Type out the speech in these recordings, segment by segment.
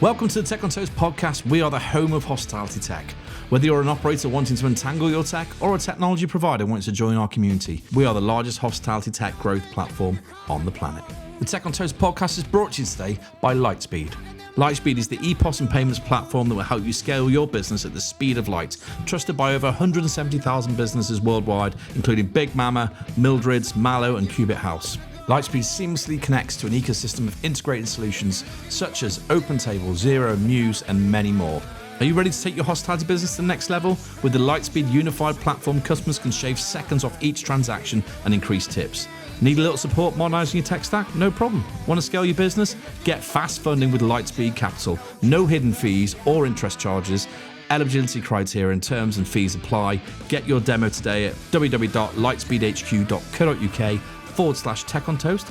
Welcome to the Tech on Toast podcast. We are the home of hospitality tech. Whether you're an operator wanting to untangle your tech or a technology provider wanting to join our community, we are the largest hospitality tech growth platform on the planet. The Tech on Toast podcast is brought to you today by Lightspeed. Lightspeed is the EPOS and payments platform that will help you scale your business at the speed of light. Trusted by over 170,000 businesses worldwide, including Big Mama, Mildred's, Mallow, and Cubit House. Lightspeed seamlessly connects to an ecosystem of integrated solutions such as OpenTable, Xero, Muse, and many more. Are you ready to take your hospitality business to the next level? With the Lightspeed unified platform, customers can shave seconds off each transaction and increase tips. Need a little support modernizing your tech stack? No problem. Want to scale your business? Get fast funding with Lightspeed Capital. No hidden fees or interest charges. Eligibility criteria and terms and fees apply. Get your demo today at www.lightspeedhq.co.uk/Tech on Toast.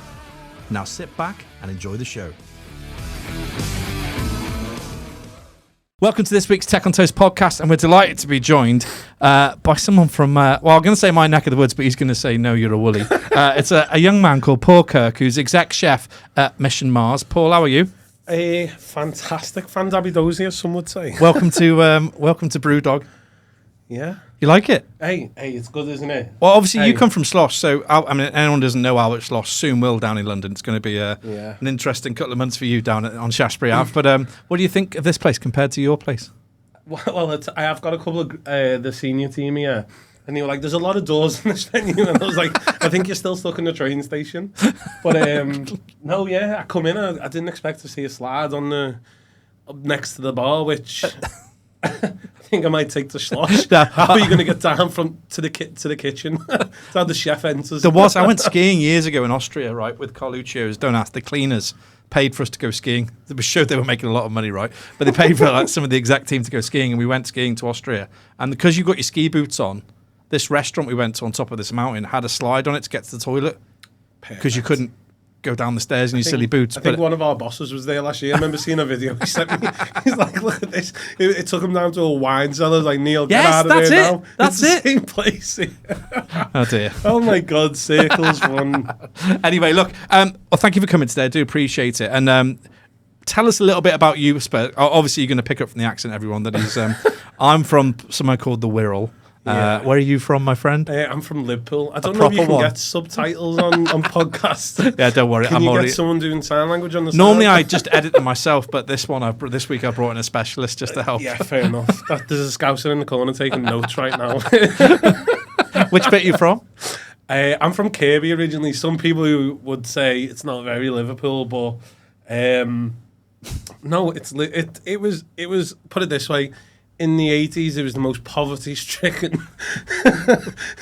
Now sit back and enjoy the show. Welcome to this week's Tech on Toast podcast, and we're delighted to be joined by someone from, I'm going to say my neck of the woods, but he's going to say, no, you're a woolly. It's a young man called Paul Kirk, who's exec chef at Mission Mars. Paul, how are you? Fantastic. Fandabidosia, some would say. Welcome to Brewdog. Yeah. You like it? Hey, it's good, isn't it? Well, obviously you come from Slosh, so I mean, anyone who doesn't know Albert Slosh soon will down in London. It's going to be an interesting couple of months for you down on Shaftesbury Ave. But what do you think of this place compared to your place? Well, I have got a couple of the senior team here, and they were like, "There's a lot of doors in this venue," and I was like, "I think you're still stuck in the train station." But no, yeah, I come in, I didn't expect to see a slide up next to the bar, which. I think I might take the slosh. How are you going to get down to the kitchen? That's how the chef enters. I went skiing years ago in Austria, right, with Carluccio's. Don't ask, the cleaners paid for us to go skiing. They were sure they were making a lot of money, right? But they paid for like some of the exec team to go skiing, and we went skiing to Austria. And because you got your ski boots on, this restaurant we went to on top of this mountain had a slide on it to get to the toilet because you couldn't go down the stairs in your silly boots. I think one of our bosses was there last year. I remember seeing a video he sent me. He's like, look at this. It took him down to a wine cellar. Like, Neil, get out of there now. That's it's the same place. Oh, dear. Oh, my God. Circles run. Anyway, look, well, thank you for coming today. I do appreciate it. And tell us a little bit about you. Obviously, you're going to pick up from the accent, everyone, that he's... I'm from somewhere called the Wirral. Where are you from, my friend? I'm from Liverpool. I don't know if you can get subtitles on podcasts. Yeah, don't worry. Can you get someone doing sign language on the Normally, I just edit them myself, but this week I brought in a specialist just to help. Yeah, fair enough. There's a Scouser in the corner taking notes right now. Which bit are you from? I'm from Kirby originally. Some people who would say it's not very Liverpool, but no, it was. Put it this way. In the 80s, it was the most poverty-stricken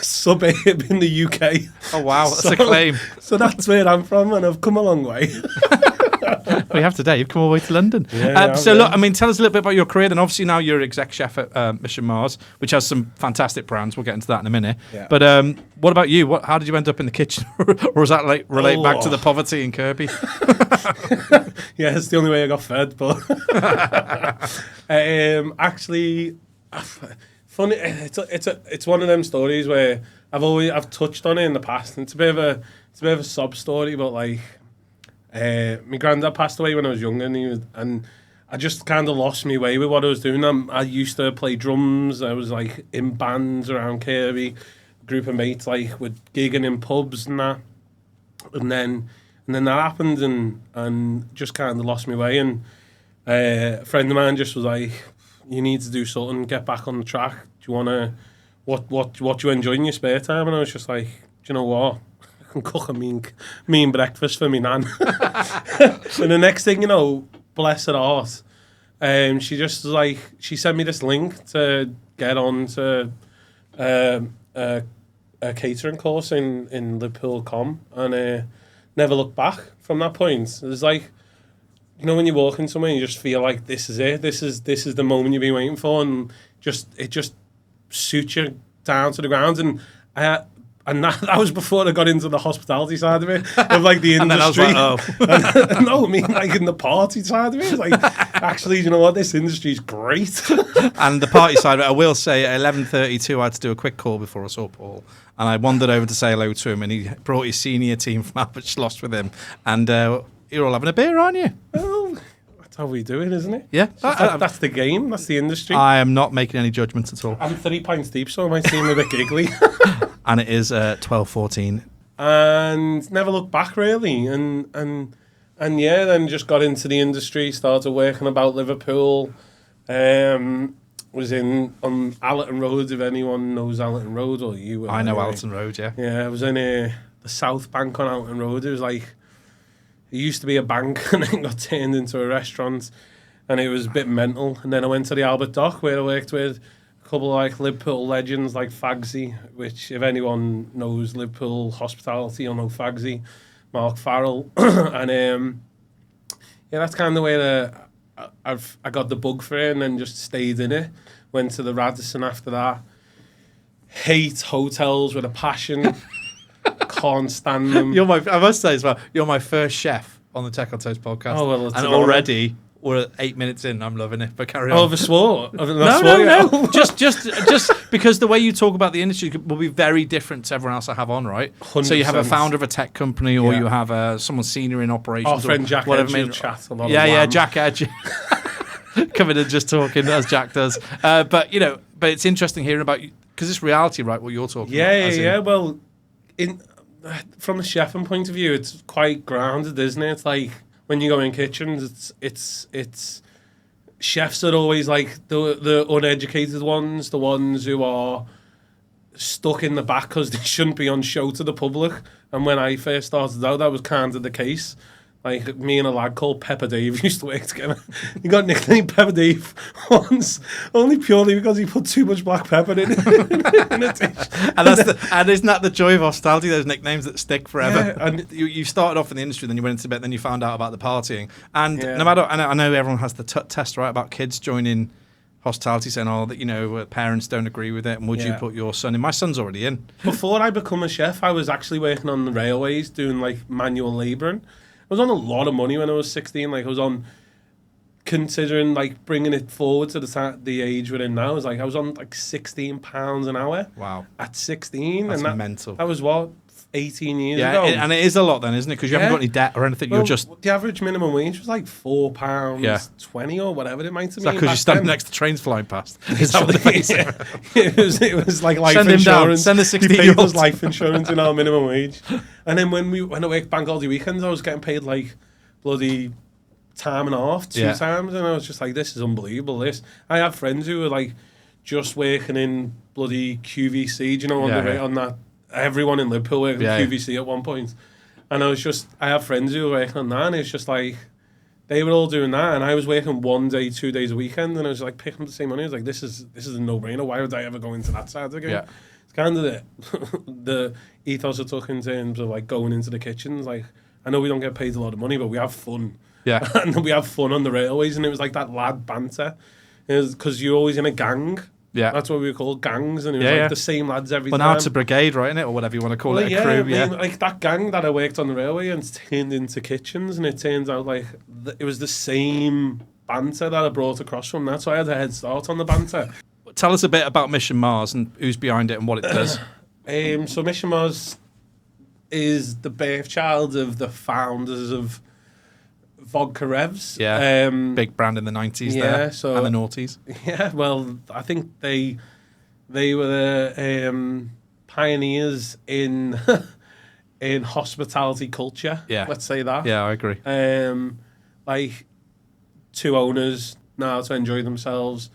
suburb in the UK. Oh, wow. That's a claim. So that's where I'm from, and I've come a long way. We have today. You've come all the way to London. Yeah, look, I mean, tell us a little bit about your career. Then obviously now you're exec chef at Mission Mars, which has some fantastic brands. We'll get into that in a minute. Yeah. But what about you? How did you end up in the kitchen? Or is that relate back to the poverty in Kirby? Yeah, it's the only way I got fed. But actually, funny. It's one of them stories where I've touched on it in the past, and it's a bit of a sob story. But like, my granddad passed away when I was younger, and I just kind of lost my way with what I was doing. I used to play drums. I was like in bands around Kirby, a group of mates like with gigging in pubs and that, and then that happened, and just kind of lost my way. And a friend of mine just was like, "You need to do something. Get back on the track. Do you want to? What do you enjoy in your spare time?" And I was just like, "Do you know what? I can cook a mean breakfast for me nan." And the next thing you know, bless her heart, she just like she sent me this link to get on to a catering course in Liverpool and never looked back from that point. It was like, you know, when you walk in somewhere and you just feel like this is it, this is the moment you've been waiting for, and it just suits you down to the ground. And that was before I got into the hospitality side of it, of like the industry. And then I was like, oh. No, I mean like in the party side of it. It's like, actually, you know what, this industry is great. And the party side of it, I will say at 11:32 I had to do a quick call before I saw Paul, and I wandered over to say hello to him, and he brought his senior team from Albert Schloss with him, and you're all having a beer, aren't you? Oh, That's how we do it, isn't it? Yeah. That's the game. That's the industry. I am not making any judgments at all. I'm 3 pints deep, so I might seem a bit giggly. And it is 12:14. And never looked back, really. And yeah, then just got into the industry, started working about Liverpool. Was on Allerton Road, if anyone knows Allerton Road, or you will. I know anyway. Allerton Road, yeah. Yeah, I was in the South Bank on Allerton Road. It was like, it used to be a bank and then got turned into a restaurant, and it was a bit mental. And then I went to the Albert Dock, where I worked with a couple of like Liverpool legends like Fagsy, which if anyone knows Liverpool hospitality, you'll know Fagsy, Mark Farrell. And yeah, that's kind of where I got the bug for it, and then just stayed in it. Went to the Radisson after that. Hate hotels with a passion. Can't stand them. I must say as well, you're my first chef on the Tech on Toast podcast. Oh, well, it's and an honor. already we're 8 minutes in. I'm loving it. But carry on. Oh, I've swore. No. just because the way you talk about the industry will be very different to everyone else I have on, right? 100%. So you have a founder of a tech company, or Yeah. you have someone senior in operations. Our friend Jack whatever. Edge will chat a lot. Yeah, Jack Edge. Coming and just talking as Jack does. But it's interesting hearing about you, because it's reality, right? What you're talking about. Yeah. Well, from a chefing point of view, it's quite grounded, isn't it? It's like when you go in kitchens, it's chefs are always like the uneducated ones, the ones who are stuck in the back because they shouldn't be on show to the public. And when I first started out, that was kind of the case. Like, me and a lad called Pepper Dave used to work together. He got nicknamed Pepper Dave once, only purely because he put too much black pepper in a dish. And isn't that the joy of hospitality? Those nicknames that stick forever. Yeah, and you started off in the industry, then you went into bed, then you found out about the partying. And Yeah. no matter, I know everyone has the test, right, about kids joining hospitality, saying, that parents don't agree with it, and would you Yeah. put your son in? My son's already in. Before I become a chef, I was actually working on the railways, doing like manual labouring. I was on a lot of money when I was 16. Like, I was on, considering like bringing it forward to the age we're in now, I was on like £16 an hour. Wow. At 16. That's and mental. That was what, 18 years Yeah, ago. and it is a lot then, isn't it? Because you haven't Yeah. got any debt or anything. Well, You're just... the average minimum wage was like £4, Yeah. 20 or whatever it might have Is that been. because you're back standing then. next to trains flying past? Is that what the face? Yeah. it was like life Send him down. insurance. Send the He paid 16-year-old. us life insurance in our minimum wage. And then when I worked bank holiday weekends, I was getting paid like bloody time and a half, two Yeah. times, and I was just like, this is unbelievable. I have friends who were like just working in bloody QVC, do you know, on that. Everyone in Liverpool worked in QVC at one point. And I have friends who were working on that, and it's just like, they were all doing that, and I was working 1 day, 2 days a weekend, and I was like picking up the same money. I was like, this is a no-brainer. Why would I ever go into that side again? Yeah. It's kind of the ethos I took in terms of like going into the kitchens. Like, I know we don't get paid a lot of money, but we have fun. Yeah. And we have fun on the railways, and it was like that lad banter. It was because you're always in a gang. Yeah. That's what we were called, gangs, and it was the same lads every time. Well, now it's a brigade, right, innit? Or whatever you want to call it, a crew. I mean, like that gang that I worked on the railway and turned into kitchens, and it turns out like it was the same banter that I brought across from that, so I had a head start on the banter. Tell us a bit about Mission Mars and who's behind it and what it does. So Mission Mars is the birth child of the founders of Vodka Revs. Yeah, big brand in the 90s there, so, and the noughties. Yeah, well, I think they were the pioneers in in hospitality culture. Yeah. Let's say that. Yeah, I agree. Like, two owners now to enjoy themselves,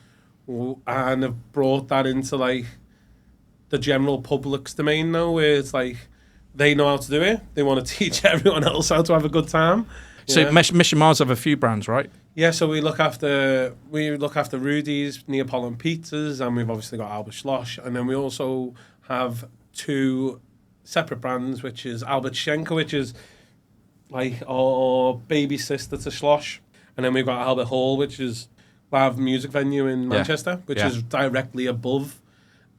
and have brought that into like the general public's domain now, where it's like they know how to do it. They want to teach everyone else how to have a good time. So Yeah. Mission Mars have a few brands, right? Yeah, so we look after Rudy's, Neapolitan Pizzas, and we've obviously got Albert Schloss, and then we also have two separate brands, which is Albert Schenker, which is like our baby sister to Schloss, and then we've got Albert Hall, which is live music venue in Manchester, which is directly above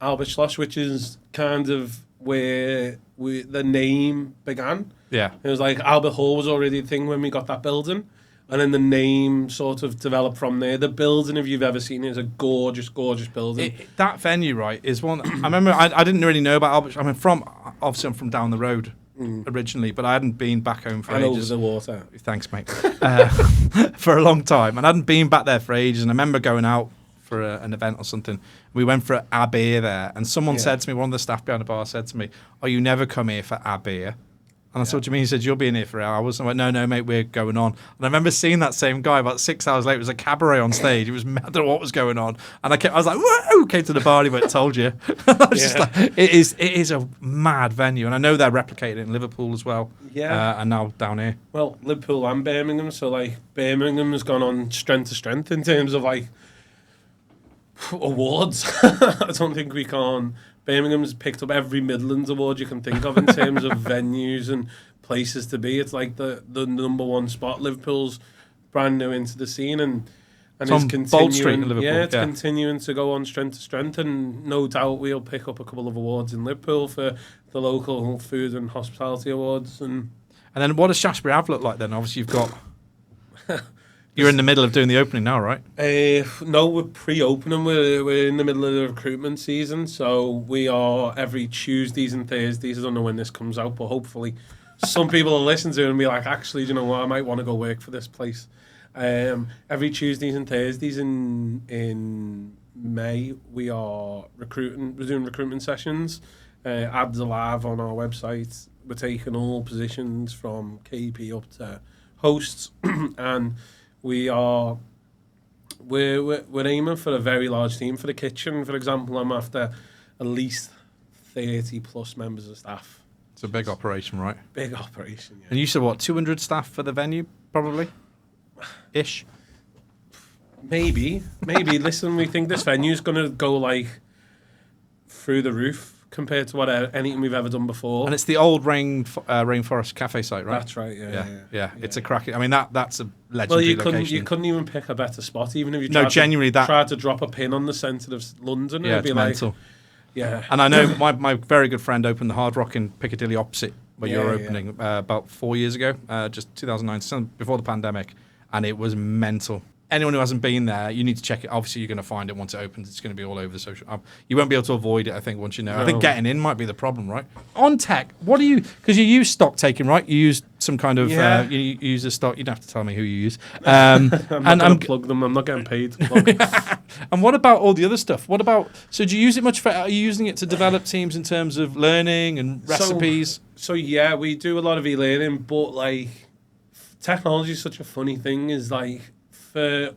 Albert Schloss, which is kind of where the name began. Yeah. It was like Albert Hall was already a thing when we got that building, and then the name sort of developed from there. The building, if you've ever seen it, is a gorgeous, gorgeous building. That venue, right, is one... I remember I didn't really know about Albert... I'm from down the road originally, but I hadn't been back home for And over ages. the water. Thanks, mate. For a long time, and I hadn't been back there for ages. And I remember going out for an event or something. We went for a beer there, and someone said to me, one of the staff behind the bar said to me, "Oh, you never come here for a beer." And I said, "What do you mean?" He said, "You'll be in here for hours." And I went, No, mate, we're going on. And I remember seeing that same guy about 6 hours later. It was a cabaret on stage. It was, I don't know what was going on. And I was like, whoa, came to the bar, and he went, "Told you." I was just like, it is a mad venue. And I know they're replicating it in Liverpool as well. Yeah. And now down here. Well, Liverpool and Birmingham. So, like, Birmingham has gone on strength to strength in terms of, like, awards. I don't think we can. Birmingham's picked up every Midlands award you can think of in terms of venues and places to be. It's like the number one spot. Liverpool's brand new into the scene, and It's it's on continuing. Bold Street in Liverpool. Yeah, it's continuing to go on strength to strength, and no doubt we'll pick up a couple of awards in Liverpool for the local food and hospitality awards. And then what does Shaftesbury Ave look like then? Obviously, you've got... You're in the middle of doing the opening now, right? No, we're pre-opening. We're in the middle of the recruitment season, so we are every Tuesdays and Thursdays. I don't know when this comes out, but hopefully some people will listen to it and be like, actually, do you know what? I might want to go work for this place. Every Tuesdays and Thursdays in May, we are recruiting. We're doing recruitment sessions. Ads are live on our website. We're taking all positions from KP up to hosts, and we're aiming for a very large team for the kitchen. For example, I'm after at least 30 plus members of staff. It's a big operation, right? Big operation, yeah. And you said, what, 200 staff for the venue, probably? Ish? Maybe. Listen, we think this venue's going to go, like, through the roof compared to what anything we've ever done before. And it's the old Rainforest Cafe site, right? That's right, yeah. It's a cracking... I mean, that's a legendary location. You couldn't even pick a better spot, even if you tried to drop a pin on the centre of London. Yeah, it'd be it's mental. Yeah. And I know my very good friend opened the Hard Rock in Piccadilly opposite where you're opening about 4 years ago, just 2009, before the pandemic, and it was mental. Anyone who hasn't been there, you need to check it. Obviously, you're going to find it once it opens. It's going to be all over the social. You won't be able to avoid it, I think, once you know. No. I think getting in might be the problem, right? On tech, what do you... Because you use stock taking, right? You use some kind of... you use a stock... You don't have to tell me who you use. I'm not going to plug them. I'm not getting paid to plug. And what about all the other stuff? What about... So do you use it much for... Are you using it to develop teams in terms of learning and recipes? So yeah, we do a lot of e-learning, but, like, technology is such a funny thing. Is like... For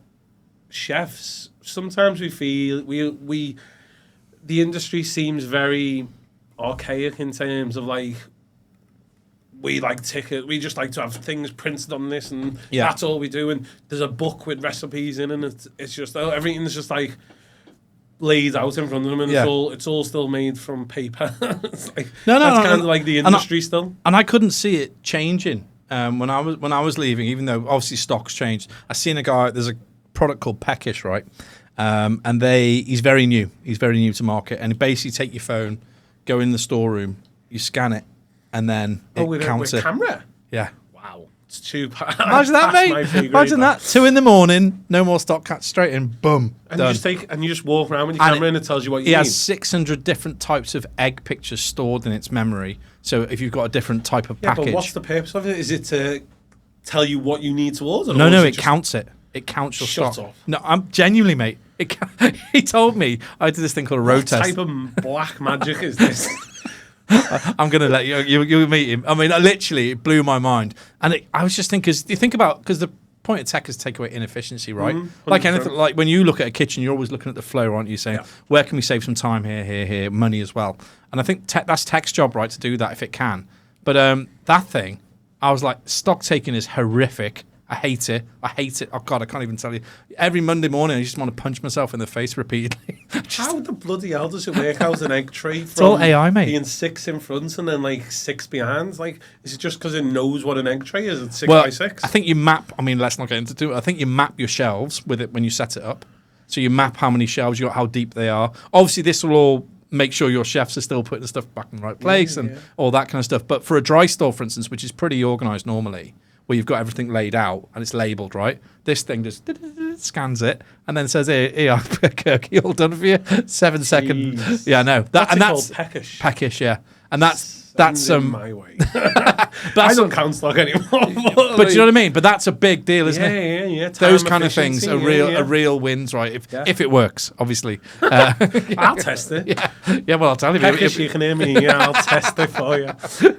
chefs, sometimes we feel the industry seems very archaic in terms of, like, we like ticket. We just like to have things printed on this, and that's all we do. And there's a book with recipes in, and it's just everything's just like laid out in front of them, and it's all still made from paper. It's like, that's kind of like the industry still. And I couldn't see it changing. When I was leaving, even though obviously stocks changed, I seen a guy. There's a product called Peckish, right? And he's very new. He's very new to market, and basically take your phone, go in the storeroom, you scan it, and then it counts it. Camera? Yeah. Wow, it's too bad. Imagine that, mate. Imagine that. 2 a.m, no more stock cuts, straight in, boom, and done. you just walk around with your camera, and it tells you what you need. He has 600 different types of egg pictures stored in its memory. So if you've got a different type of package... but what's the purpose of it? Is it to tell you what you need to order? No, it counts it. It counts your stock. Shut up. No, I'm genuinely, mate. He told me I did this thing called a road test. What type of black magic is this? I'm going to let you meet him. I mean, literally, it blew my mind. And I was just thinking, because the point of tech is to take away inefficiency, right? Like anything, like when you look at a kitchen, you're always looking at the flow, aren't you? Saying, where can we save some time here, money as well. And I think that's tech's job, right, to do that if it can. But that thing, I was like, stock taking is horrific. I hate it. Oh, God, I can't even tell you. Every Monday morning, I just want to punch myself in the face repeatedly. How the bloody hell does it work out an egg tray It's all AI, mate. Being 6 in front and then, like, 6 behind? Like, is it just because it knows what an egg tray is? It's 6 by 6? I think you map... I mean, let's not get into it. I think you map your shelves with it when you set it up. So you map how many shelves you got, how deep they are. Obviously, this will all make sure your chefs are still putting the stuff back in the right place and all that kind of stuff. But for a dry store, for instance, which is pretty organised normally, where you've got everything laid out and it's labelled, right? This thing just scans it and then says, here, Kirk, all done for you. 7 seconds. Yeah, no. That's called Peckish. Peckish, yeah. And that's That's my way. I don't count stock anymore. But do you know what I mean? But that's a big deal, isn't it? Yeah. Those kind of things are real wins, right? If it works, obviously. I'll test it. Yeah. Well, I'll tell you. Peckish, you can hear me. Yeah, I'll test it for you.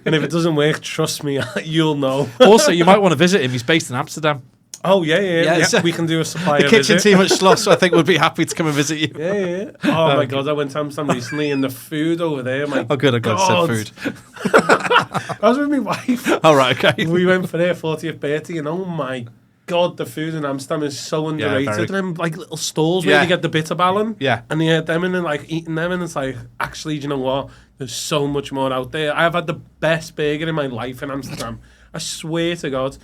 And if it doesn't work, trust me, you'll know. Also, you might want to visit him. He's based in Amsterdam. Oh, yeah. So we can do a supplier The kitchen visit. team at Schloss, I think, would be happy to come and visit you. Yeah. Oh, my God. I went to Amsterdam recently, and the food over there, my Oh, good. I got said food. I was with my wife. All right, okay. We went for their 40th birthday, and oh, my God, the food in Amsterdam is so underrated. Them, like, little stalls where you get the bitterballen. Yeah. And you had them and then, like, eating them, and it's like, actually, do you know what? There's so much more out there. I've had the best burger in my life in Amsterdam. I swear to God.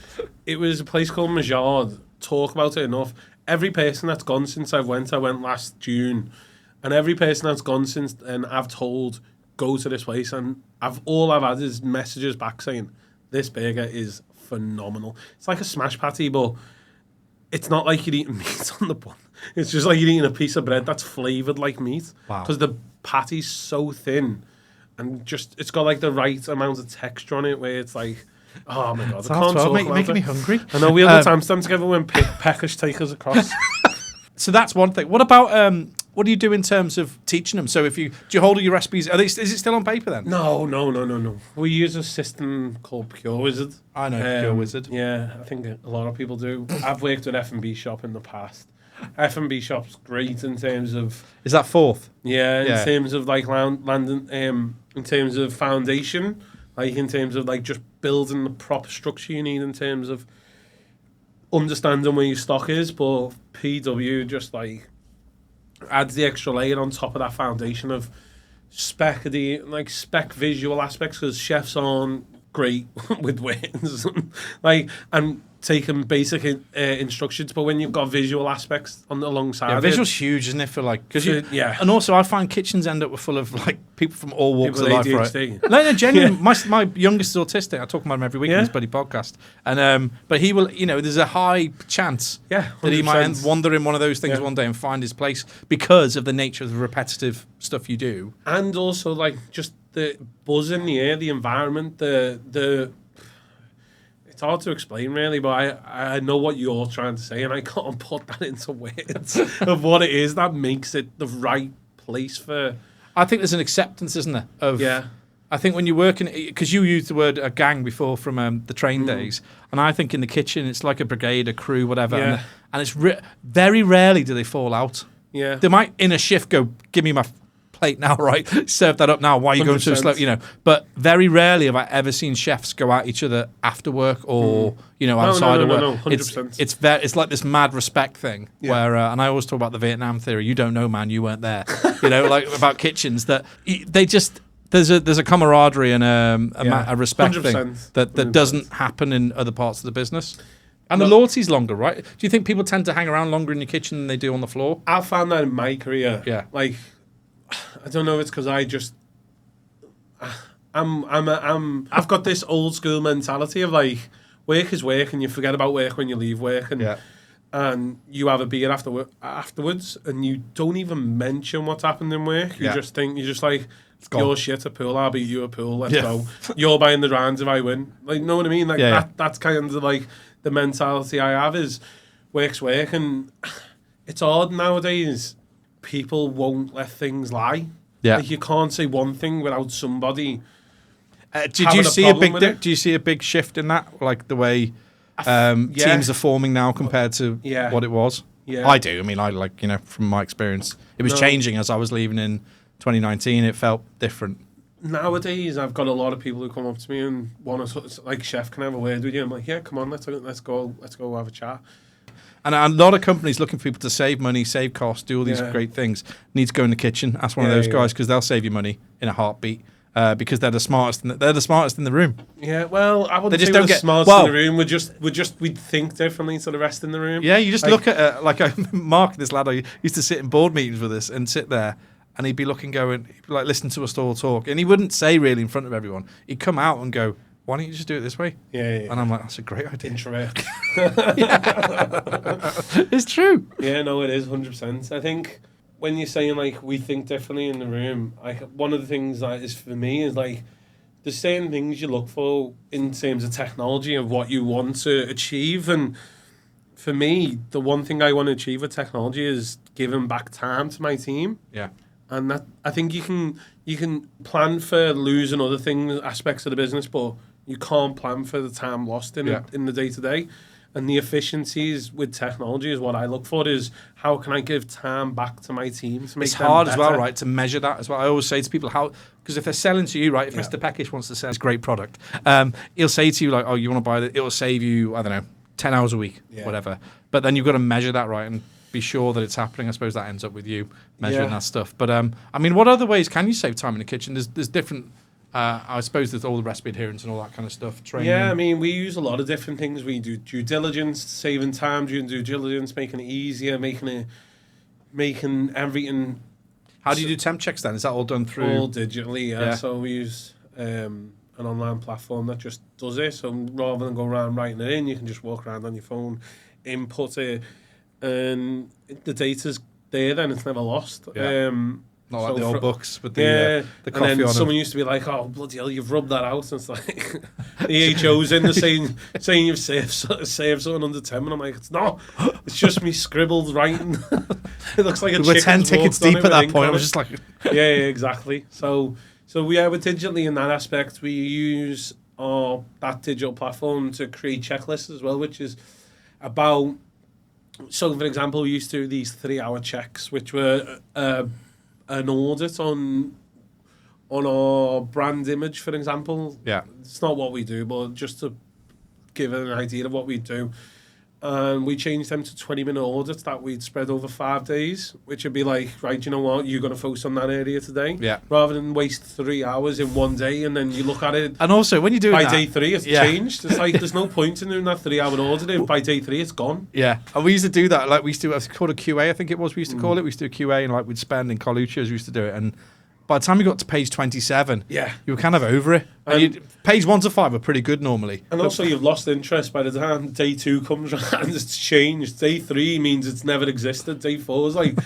It was a place called Majard. Talk about it enough. Every person that's gone since I went last June, and every person that's gone since then I've told, go to this place, and I've had is messages back saying, this burger is phenomenal. It's like a smash patty, but it's not like you're eating meat on the bun. It's just like you're eating a piece of bread that's flavoured like meat. Wow. Because the patty's so thin, and just it's got like the right amount of texture on it where it's like, oh my God, I can't talk You're about making me it. hungry. I know we'll time stand together when Peckish take us across. So that's one thing. What about what do you do in terms of teaching them? So do you hold all your recipes? Is it still on paper then? No. We use a system called Pure Wizard. I know Pure Wizard. Yeah, I think a lot of people do. I've worked with F&B shop in the past. F&B shop's great in terms of... Is that fourth? Yeah, in terms of like landing, in terms of foundation, like in terms of like just building the proper structure you need in terms of understanding where your stock is, but PW just like adds the extra layer on top of that foundation of spec visual aspects, because chefs aren't great with words and taking basic instructions, but when you've got visual aspects alongside visual's huge, isn't it? For like, yeah. And also I find kitchens end up with full of like people from all walks of life, ADHD. right? No, genuinely. My youngest is autistic. I talk about him every week on this bloody podcast, and but he will, there's a high chance that he might wander in one of those things one day and find his place because of the nature of the repetitive stuff you do, and also like just the buzz in the air, the environment, the it's hard to explain really, but I know what you're trying to say, and I can't put that into words of what it is that makes it the right place for... I think there's an acceptance, isn't there? I think when you work in... Because you used the word a gang before from the train days, and I think in the kitchen it's like a brigade, a crew, whatever, and it's very rarely do they fall out. Yeah. They might in a shift go, give me my plate now, right? Serve that up now. Why are you going so slow? But very rarely have I ever seen chefs go at each other after work or outside of work. No, 100%. It's like this mad respect thing where, and I always talk about the Vietnam theory. You don't know, man. You weren't there. Like about kitchens that they just there's a camaraderie and a respect 100%. Thing that doesn't happen in other parts of the business. And the loyalty's longer, right? Do you think people tend to hang around longer in your kitchen than they do on the floor? I found that in my career. Yeah. Like, I don't know if it's because I just I've got this old school mentality of like work is work and you forget about work when you leave work and you have a beer afterwards and you don't even mention what's happened in work. You just think you're shit at pool, I'll beat you at pool, let's go. You're buying the rounds if I win. Like, know what I mean? Like that's kind of like the mentality I have is work's work, and it's odd nowadays. People won't let things lie. Yeah, like you can't say one thing without somebody. Do you see a big shift in that, like the way teams are forming now compared to what it was? Yeah, I do. I mean, from my experience, it was changing as I was leaving in 2019. It felt different. Nowadays, I've got a lot of people who come up to me and want to, like, chef, can I have a word with you? I'm like, yeah, come on, let's go have a chat. And a lot of companies looking for people to save money, save costs, do all these great things. Need to go in the kitchen. Ask one of those guys because they'll save you money in a heartbeat because they're the smartest. They're the smartest in the room. Yeah, well, I wouldn't say we're the smartest in the room. We'd think differently to the rest in the room. Yeah, you just look at Mark, this lad. I used to sit in board meetings with us and sit there. And he'd be looking, listen to us all talk. And he wouldn't say really in front of everyone. He'd come out and go, why don't you just do it this way? Yeah. And I'm like, that's a great idea. Introvert. It's true. Yeah, no, it is 100%. I think when you're saying, like, we think differently in the room, like, one of the things that is for me is, like, there's certain things you look for in terms of technology of what you want to achieve. And for me, the one thing I want to achieve with technology is giving back time to my team. Yeah. And that, I think you can plan for losing other things, aspects of the business, but you can't plan for the time lost in in the day to day. And the efficiencies with technology is what I look for, is how can I give time back to my team to make It's them hard better. as well, right, to measure that as well. I always say to people, how, because if they're selling to you, right, if Mr. Peckish wants to sell his great product, he'll say to you, like, oh, you want to buy it? It'll save you, I don't know, 10 hours a week, whatever. But then you've got to measure that, right, and be sure that it's happening. I suppose that ends up with you measuring that stuff. But, I mean, what other ways can you save time in the kitchen? There's different... I suppose there's all the recipe adherence and all that kind of stuff. Training. Yeah, I mean, we use a lot of different things. We do due diligence, saving time during due diligence, making it easier, making everything. How do you do temp checks then? Is that all done through? All digitally, yeah. So we use an online platform that just does it. So rather than go around writing it in, you can just walk around on your phone, input it, and the data's there. Then it's never lost. Yeah. Not like the old books with the coffee and then on someone used to be like, "Oh bloody hell, you've rubbed that out." And it's like the HO's in the saying you've saved something under 10, and I'm like, "It's not. It's just me scribbled writing." It looks like we're 10 tickets deep at that point. I was just like, yeah, exactly. So we're digitally in that aspect. We use that digital platform to create checklists as well, which is about. So, for example, we used to do these 3-hour checks, which were an audit on our brand image, for example. Yeah. It's not what we do, but just to give an idea of what we do. And we changed them to 20-minute audits that we'd spread over 5 days, which would be like, right, you know what, you're going to focus on that area today. Yeah. Rather than waste 3 hours in one day and then you look at it. And also, when you're doing by that, day 3, it's changed. It's like, there's no point in doing that 3-hour audit if by day 3 it's gone. Yeah. And we used to do that. Like, we used to, it's called a QA, I think it was, we used to call it. We used to do a QA, and like we'd spend in Colucci's, we used to do it. And by the time you got to page 27, you were kind of over it. And page 1 to 5 are pretty good normally. And also, you've lost interest by the time day 2 comes around and it's changed. Day 3 means it's never existed. Day 4 is like,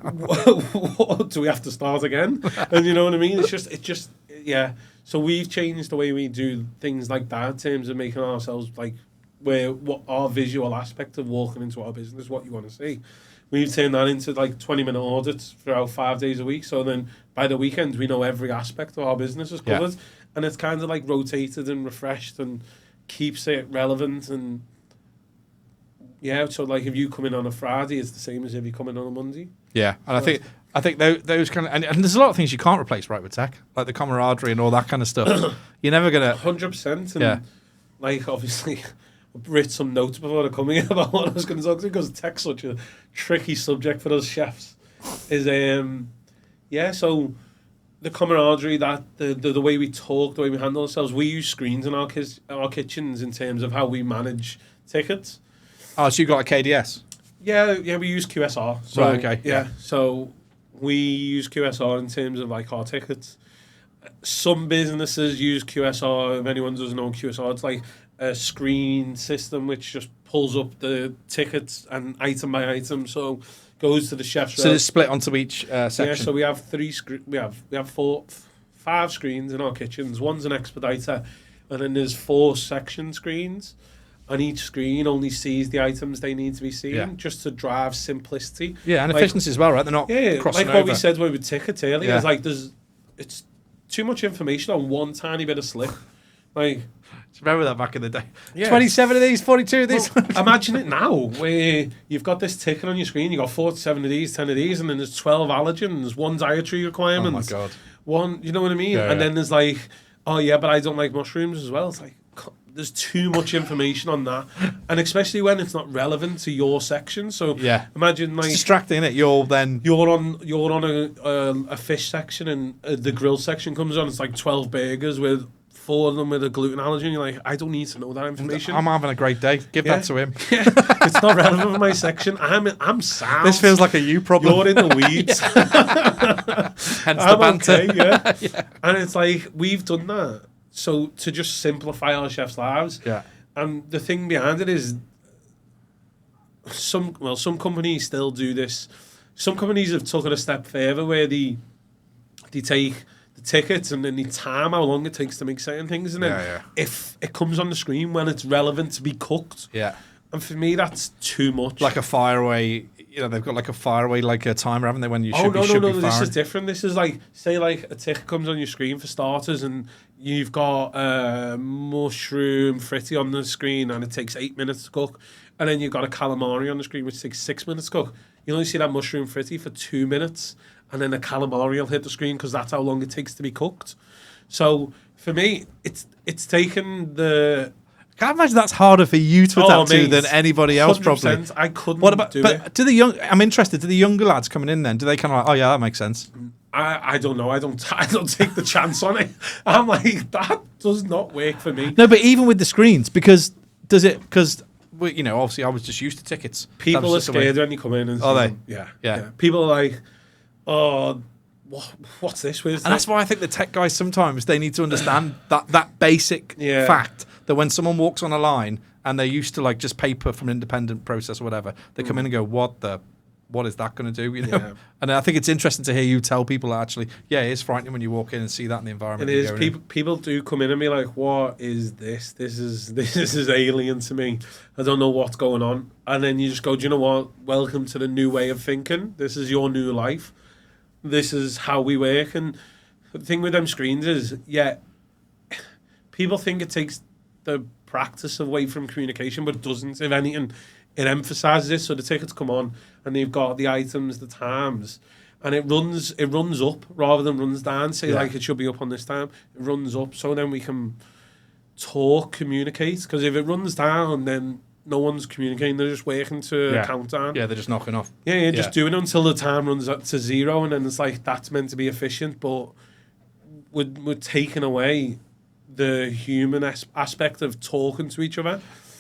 what, do we have to start again? And you know what I mean? It's just, yeah. So we've changed the way we do things like that in terms of making ourselves like, what our visual aspect of walking into our business, what you want to see. We've turned that into like 20-minute audits throughout 5 days a week. So then by the weekend, we know every aspect of our business is covered. Yeah. And it's kind of like rotated and refreshed and keeps it relevant. And yeah, so like if you come in on a Friday, it's the same as if you come in on a Monday. Yeah, and so I think those kind of... And there's a lot of things you can't replace, right, with tech. Like the camaraderie and all that kind of stuff. You're never going to... 100%. And like, obviously... written some notes before I come here about what I was going to talk to, because tech's such a tricky subject for us chefs. Is so the camaraderie, that the way we talk, the way we handle ourselves. We use screens in our kitchens in terms of how we manage tickets. Oh, so you got a KDS? Yeah, we use QSR. So, right, okay. Yeah, so we use QSR in terms of like our tickets. Some businesses use QSR. If anyone doesn't know QSR, it's like a screen system which just pulls up the tickets and item by item, so goes to the chef's. So it's split onto each section. Yeah, so we have we have 5 screens in our kitchens. One's an expediter, and then there's 4 section screens, and each screen only sees the items they need to be seen, just to drive simplicity. Yeah, and efficiency as well, right? They're not crossing like what over. we said with tickets earlier. It's like it's too much information on one tiny bit of slip. Like, remember that back in the day? Yeah. 27 of these, 42 of these. Well, imagine it now, where you've got this ticket on your screen, you've got 47 of these, 10 of these, and then there's 12 allergens, 1 dietary requirement. Oh my God. 1, you know what I mean? And then there's like, oh yeah, but I don't like mushrooms as well. It's like, there's too much information on that. And especially when it's not relevant to your section. So imagine like... It's distracting, isn't it? You're on a fish section, and the grill section comes on, it's like 12 burgers with 4 of them with a gluten allergen. You're like, I don't need to know that information. I'm having a great day. Give that to him. It's not relevant for my section. I'm sound. This feels like a you problem. You're in the weeds. Hence the banter. Okay, And it's like, we've done that. So to just simplify our chefs' lives. Yeah. And the thing behind it is some companies still do this. Some companies have took it a step further, where they take the tickets and then the time, how long it takes to make certain things, and then Yeah. if it comes on the screen when it's relevant to be cooked. Yeah. And for me, that's too much. Like a fire away, they've got like a fire away, like a timer, haven't they? When you should no, be this firing. is different. This is like, say like a ticket comes on your screen for starters and you've got mushroom fritty on the screen and it takes 8 minutes to cook. And then you've got a calamari on the screen which takes 6 minutes to cook. You only see that mushroom fritty for 2 minutes and then the calamari will hit the screen because that's how long it takes to be cooked. So for me, it's taken the... Can't imagine that's harder for you to adapt to than anybody else, probably. I couldn't do but it. Do the young? I'm interested. Do the younger lads coming in then? Do they kind of like, oh yeah, that makes sense? I don't know. I don't take the chance on it. I'm like, that does not work for me. No, but even with the screens, because obviously I was just used to tickets. People are scared when you come in. And are they? Yeah. People are like, oh, what's this? And that's why I think the tech guys sometimes they need to understand that basic fact that when someone walks on a line and they're used to like just paper from an independent process or whatever, they come in and go, what is that going to do? Yeah. And I think it's interesting to hear you tell people actually, it is frightening when you walk in and see that in the environment. It is. People do come in and be like, what is this? This is alien to me. I don't know what's going on. And then you just go, do you know what? Welcome to the new way of thinking. This is your new life. This is how we work. And the thing with them screens is, people think it takes the practice away from communication, but it doesn't. If anything, it emphasises it. So the tickets come on and they've got the items, the times, and it runs up rather than runs down. Say like it should be up on this time. It runs up so then we can communicate. Because if it runs down, then no one's communicating. They're just waiting to count down. Yeah, they're just knocking off. Yeah, just doing it until the time runs up to 0, and then it's like that's meant to be efficient, but we're taking away the human aspect of talking to each other.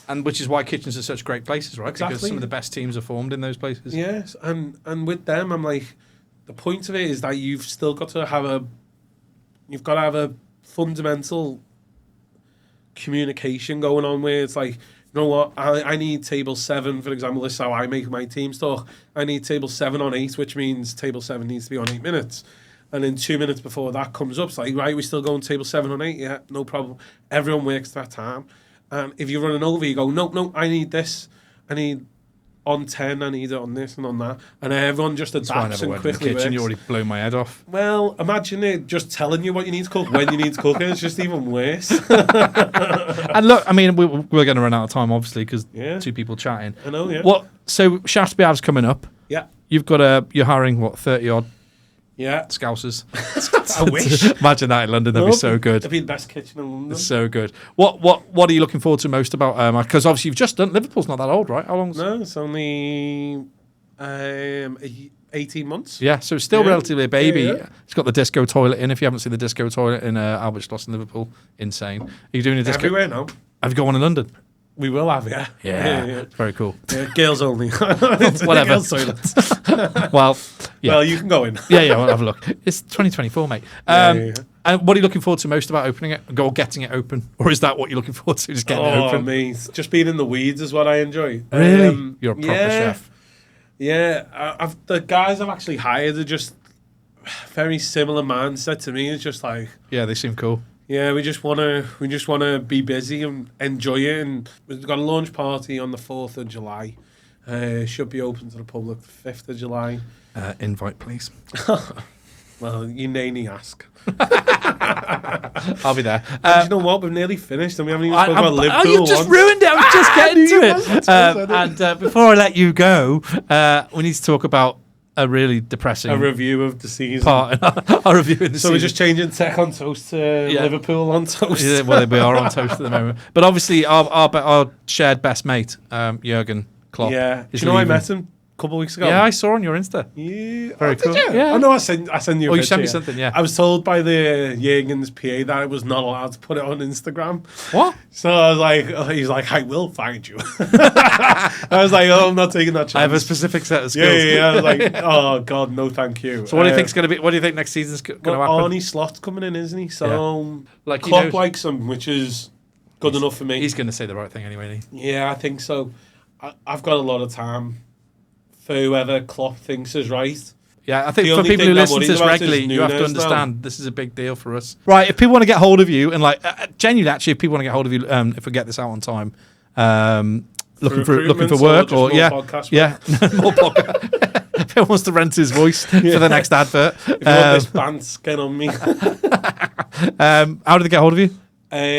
And which is why kitchens are such great places, right? Exactly. Because some of the best teams are formed in those places. Yes, and with them, I'm like, the point of it is that you've still got to have a fundamental communication going on where it's like, you know what, I need table 7, for example, this is how I make my team talk. I need table 7 on 8, which means table 7 needs to be on 8 minutes. And then 2 minutes before that comes up, it's like, right, we still going table 7 on 8? Yeah, no problem. Everyone works that time. And if you're running over, you go, no, I need this. I need on 10, I need it on this and on that. And everyone just adapts and quickly works. You already blown my head off. Well, imagine it just telling you what you need to cook when you need to cook it. It's just even worse. And look, I mean, we're going to run out of time, obviously, because 2 people chatting. I know, yeah. So Shaftesbury Ave's coming up. Yeah. You've got you're hiring, 30-odd? Yeah. Scousers. I wish. Imagine that in London. That'd be so good. It'd be the best kitchen in London. It's so good. What are you looking forward to most about? Because obviously you've just done. Liverpool's not that old, right? How long? No, it's only 18 months. Yeah, so it's still relatively a baby. Yeah. It's got the disco toilet in. If you haven't seen the disco toilet in Albert Schloss in Liverpool, insane. Are you doing a disco? Everywhere now. Have you got one in London? We will have, yeah. Yeah. Very cool. Yeah, girls only. Whatever. Girls toilet. Well, yeah. Well, you can go in. Yeah, we'll have a look. It's 2024, mate. And what are you looking forward to most about opening it? Or getting it open? Or is that what you're looking forward to, just getting it open? Mate. Just being in the weeds is what I enjoy. Really? You're a proper chef. Yeah. The guys I've actually hired are just very similar mindset to me. It's just like... Yeah, they seem cool. Yeah, we just wanna be busy and enjoy it. And we've got a launch party on the 4th of July. Should be open to the public the 5th of July. Invite, please. Well, you need ask. I'll be there. Do you know what? We've nearly finished and we haven't even spoken about Liverpool. You've just ruined it. I was just getting to it. And before I let you go, we need to talk about a really depressing... A review of the season. Part, a review of the season. So we're just changing tech on toast to Liverpool on toast. Yeah, well, we are on toast at the moment. But obviously, our shared best mate, Jurgen Klopp. Yeah. Do you know I met him a couple of weeks ago? Yeah, I saw on your Insta. Yeah. Very cool. Did you? Yeah. I know I sent you a picture. You sent me something, yeah. I was told by the Jurgen's PA that I was not allowed to put it on Instagram. What? So I was like, he's like, I will find you. I was like, I'm not taking that chance. I have a specific set of skills. Yeah. I was like, oh, God, no, thank you. So what do you think's going to be? What do you think next season's going to happen? Arnie Slot's coming in, isn't he? So like Klopp likes him, which is good enough for me. He's going to say the right thing anyway, isn't he? Yeah, I think so. I've got a lot of time for whoever Klopp thinks is right. Yeah, I think The for only people thing who I'm listen to worried this about is regularly, you have to Nunes now. understand this is a big deal for us. Right, if people want to get hold of you, and like genuinely, actually, if people want to get hold of you, if we get this out on time, looking for work or or yeah, podcast yeah, more podcast. If anyone wants to rent his voice for the next advert, If you want this band, get on me. how do they get hold of you? What Be do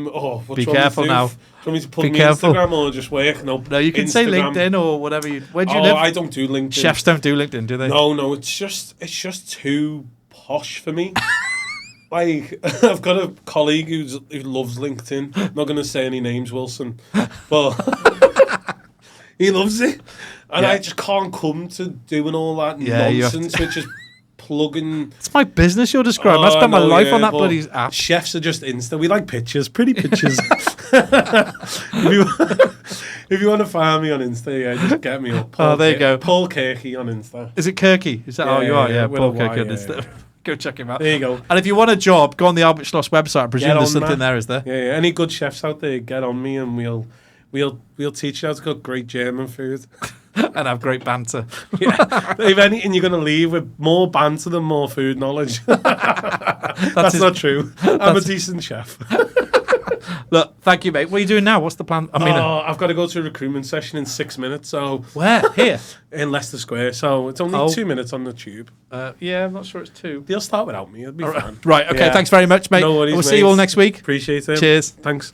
you want me careful to do? now. Do you want me to put Be me careful. Instagram or just work? No, you can say LinkedIn or whatever. Where do you live? I don't do LinkedIn. Chefs don't do LinkedIn, do they? No, it's just too posh for me. Like, I've got a colleague who loves LinkedIn. I'm not going to say any names, Wilson, but he loves it. And I just can't come to doing all that nonsense, which is plugging. It's my business you're describing. I spent my life on that bloody app. Chefs are just Insta. We like pictures, pretty pictures. If you want to find me on Insta, just get me up. There you go. Paul Kirk on Insta. Is it Kirky? Is that? You are. Yeah, Paul Kirk on Insta. Yeah. Go check him out. There you go. And if you want a job, go on the Albert Schloss website. I presume there's something there, is there? Yeah. Any good chefs out there, get on me and we'll teach you how to cook great German food. And have great banter. Yeah. If anything, you're going to leave with more banter than more food knowledge. That's not true. I'm a decent chef. Look, thank you, mate. What are you doing now? What's the plan? I mean, I've got to go to a recruitment session in 6 minutes. So where? Here? In Leicester Square. So it's only 2 minutes on the tube. Yeah, I'm not sure it's 2. They'll start without me. It'll be fine. Right, okay. Yeah. Thanks very much, mate. No worries, We'll see you all next week. Appreciate it. Cheers. Thanks.